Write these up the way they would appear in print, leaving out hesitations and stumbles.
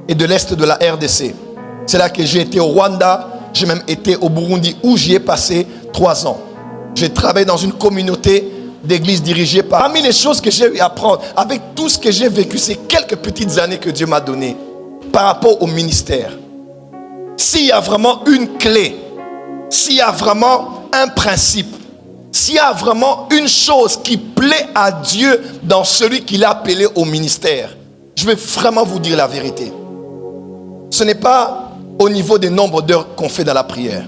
et de l'Est de la RDC. C'est là que j'ai été au Rwanda, j'ai même été au Burundi où j'y ai passé 3 ans. J'ai travaillé dans une communauté d'églises dirigées par... Parmi les choses que j'ai eu à apprendre, avec tout ce que j'ai vécu, ces quelques petites années que Dieu m'a données par rapport au ministère. S'il y a vraiment une clé, s'il y a vraiment un principe, s'il y a vraiment une chose qui plaît à Dieu dans celui qu'il a appelé au ministère, je vais vraiment vous dire la vérité. Ce n'est pas au niveau des nombres d'heures qu'on fait dans la prière.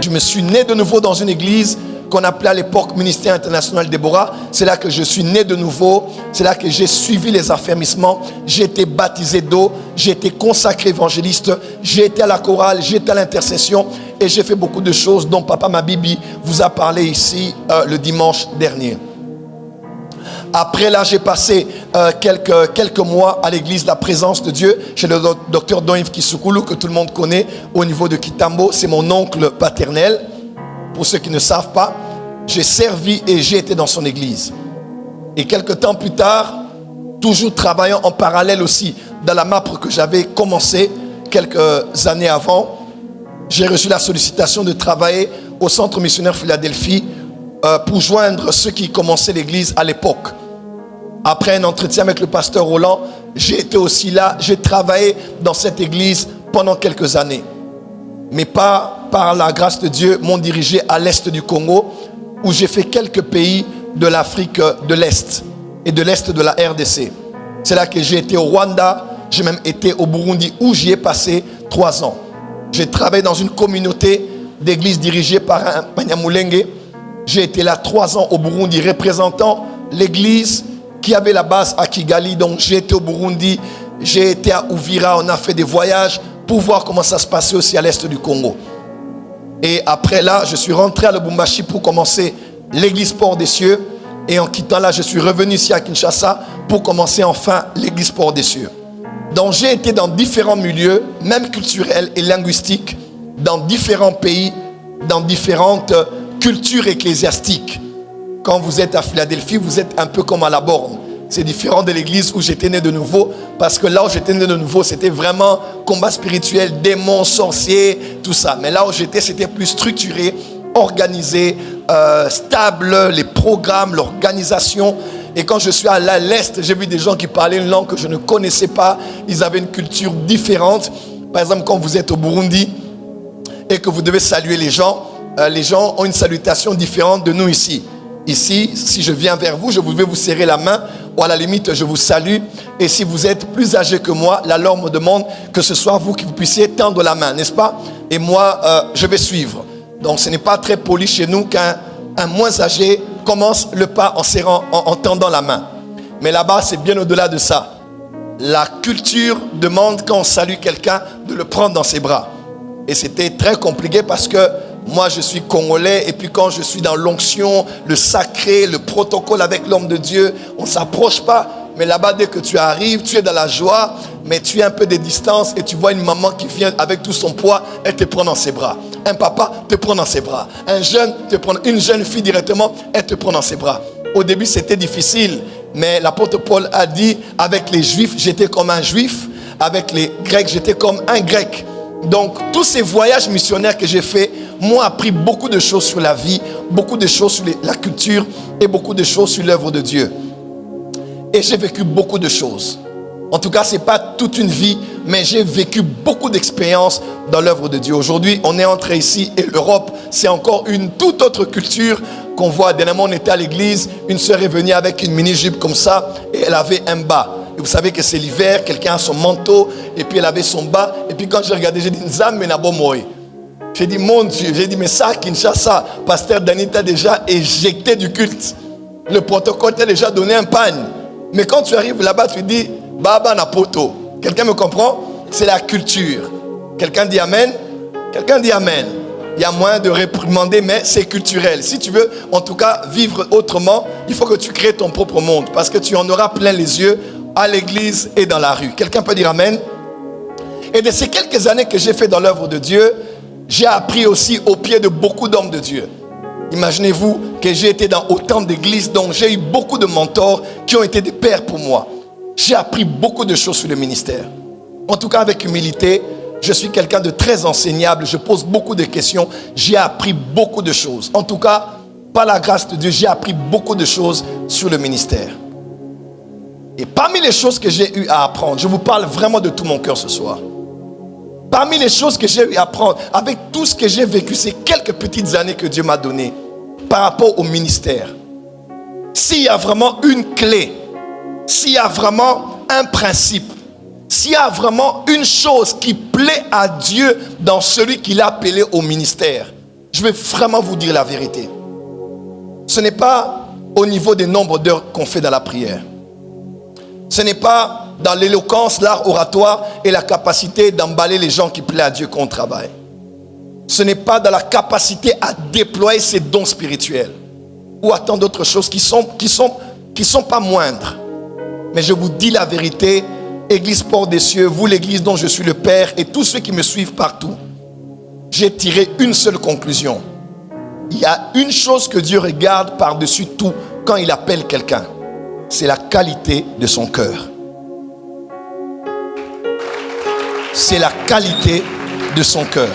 Je me suis né de nouveau dans une église qu'on appelait à l'époque Ministère International Déborah. C'est là que je suis né de nouveau. C'est là que j'ai suivi les affermissements. J'ai été baptisé d'eau. J'ai été consacré évangéliste. J'ai été à la chorale. J'ai été à l'intercession. Et j'ai fait beaucoup de choses dont Papa Mabibi vous a parlé ici le dimanche dernier. Après là, j'ai passé quelques mois à l'église La Présence de Dieu chez le docteur Don-Yves Kisukulu, que tout le monde connaît au niveau de Kitambo. C'est mon oncle paternel. Pour ceux qui ne savent pas, j'ai servi et j'ai été dans son église. Et quelques temps plus tard, toujours travaillant en parallèle aussi dans la MAPRE que j'avais commencé quelques années avant, j'ai reçu la sollicitation de travailler au Centre missionnaire Philadelphie pour joindre ceux qui commençaient l'église à l'époque. Après un entretien avec le pasteur Roland, j'ai été aussi là, j'ai travaillé dans cette église pendant quelques années. Mais pas par la grâce de Dieu, m'ont dirigé à l'est du Congo, où j'ai fait quelques pays de l'Afrique de l'Est et de l'Est de la RDC. C'est là que j'ai été au Rwanda, j'ai même été au Burundi, où j'y ai passé 3 ans. J'ai travaillé dans une communauté d'églises dirigée par un Banyamulenge. J'ai été là 3 ans au Burundi, représentant l'église qui avait la base à Kigali. Donc j'ai été au Burundi, j'ai été à Uvira, on a fait des voyages pour voir comment ça se passait aussi à l'est du Congo. Et après là, je suis rentré à Lubumbashi pour commencer l'église Port des Cieux. Et en quittant là, je suis revenu ici à Kinshasa pour commencer enfin l'église Port des Cieux. Donc j'ai été dans différents milieux, même culturels et linguistiques, dans différents pays, dans différentes cultures ecclésiastiques. Quand vous êtes à Philadelphie, vous êtes un peu comme à la borne. C'est différent de l'église où j'étais né de nouveau, parce que là où j'étais né de nouveau, c'était vraiment combat spirituel, démons, sorciers, tout ça. Mais là où j'étais, c'était plus structuré, organisé, stable, les programmes, l'organisation. Et quand je suis allé à l'Est, j'ai vu des gens qui parlaient une langue que je ne connaissais pas. Ils avaient une culture différente. Par exemple, quand vous êtes au Burundi et que vous devez saluer les gens ont une salutation différente de nous ici. Ici, si je viens vers vous, je vais vous serrer la main, ou à la limite, je vous salue. Et si vous êtes plus âgé que moi, la loi me demande que ce soit vous qui puissiez tendre la main, n'est-ce pas? Et moi, je vais suivre. Donc, ce n'est pas très poli chez nous qu'un moins âgé commence le pas en tendant la main. Mais là-bas, c'est bien au-delà de ça. La culture demande, quand on salue quelqu'un, de le prendre dans ses bras. Et c'était très compliqué parce que moi, je suis congolais, et puis quand je suis dans l'onction, le sacré, le protocole avec l'homme de Dieu, on ne s'approche pas. Mais là-bas, dès que tu arrives, tu es dans la joie, mais tu es un peu de distance et tu vois une maman qui vient avec tout son poids, elle te prend dans ses bras. Un papa te prend dans ses bras. Un jeune te prend, une jeune fille directement, elle te prend dans ses bras. Au début, c'était difficile, mais l'apôtre Paul a dit, avec les Juifs, j'étais comme un Juif. Avec les Grecs, j'étais comme un Grec. Donc, tous ces voyages missionnaires que j'ai faits m'ont appris beaucoup de choses sur la vie, beaucoup de choses sur la culture et beaucoup de choses sur l'œuvre de Dieu. Et j'ai vécu beaucoup de choses. En tout cas, ce n'est pas toute une vie, mais j'ai vécu beaucoup d'expériences dans l'œuvre de Dieu. Aujourd'hui, on est entré ici et l'Europe, c'est encore une toute autre culture qu'on voit. Dernièrement, on était à l'église, une sœur est venue avec une mini-jupe comme ça et elle avait un bas. Et vous savez que c'est l'hiver, quelqu'un a son manteau et puis elle avait son bas. Et puis quand j'ai regardé, j'ai dit, Nzambe na bomoy. J'ai dit, mon Dieu, j'ai dit, mais ça, à Kinshasa, pasteur Dani t'a déjà éjecté du culte. Le protocole t'a déjà donné un pagne. Mais quand tu arrives là-bas, tu dis, Baba na poto. Quelqu'un me comprend? C'est la culture. Quelqu'un dit Amen? Quelqu'un dit Amen. Il y a moyen de réprimander, mais c'est culturel. Si tu veux, en tout cas, vivre autrement, il faut que tu crées ton propre monde. Parce que tu en auras plein les yeux à l'église et dans la rue. Quelqu'un peut dire Amen? Et de ces quelques années que j'ai fait dans l'œuvre de Dieu, j'ai appris aussi au pied de beaucoup d'hommes de Dieu. Imaginez-vous que j'ai été dans autant d'églises, donc j'ai eu beaucoup de mentors qui ont été des pères pour moi. J'ai appris beaucoup de choses sur le ministère. En tout cas, avec humilité, je suis quelqu'un de très enseignable, je pose beaucoup de questions, j'ai appris beaucoup de choses. En tout cas, par la grâce de Dieu, j'ai appris beaucoup de choses sur le ministère. Et parmi les choses que j'ai eu à apprendre, je vous parle vraiment de tout mon cœur ce soir. Parmi les choses que j'ai eu à apprendre, avec tout ce que j'ai vécu, ces quelques petites années que Dieu m'a données, par rapport au ministère, s'il y a vraiment une clé, s'il y a vraiment un principe, s'il y a vraiment une chose qui plaît à Dieu dans celui qu'il a appelé au ministère, je vais vraiment vous dire la vérité. Ce n'est pas au niveau des nombres d'heures qu'on fait dans la prière. Ce n'est pas dans l'éloquence, l'art oratoire et la capacité d'emballer les gens qui plaisent à Dieu qu'on travaille. Ce n'est pas dans la capacité à déployer ses dons spirituels ou à tant d'autres choses qui sont pas moindres. Mais je vous dis la vérité, Église Port des Cieux, vous l'église dont je suis le Père et tous ceux qui me suivent partout, j'ai tiré une seule conclusion. Il y a une chose que Dieu regarde par-dessus tout quand il appelle quelqu'un. C'est la qualité de son cœur. C'est la qualité de son cœur.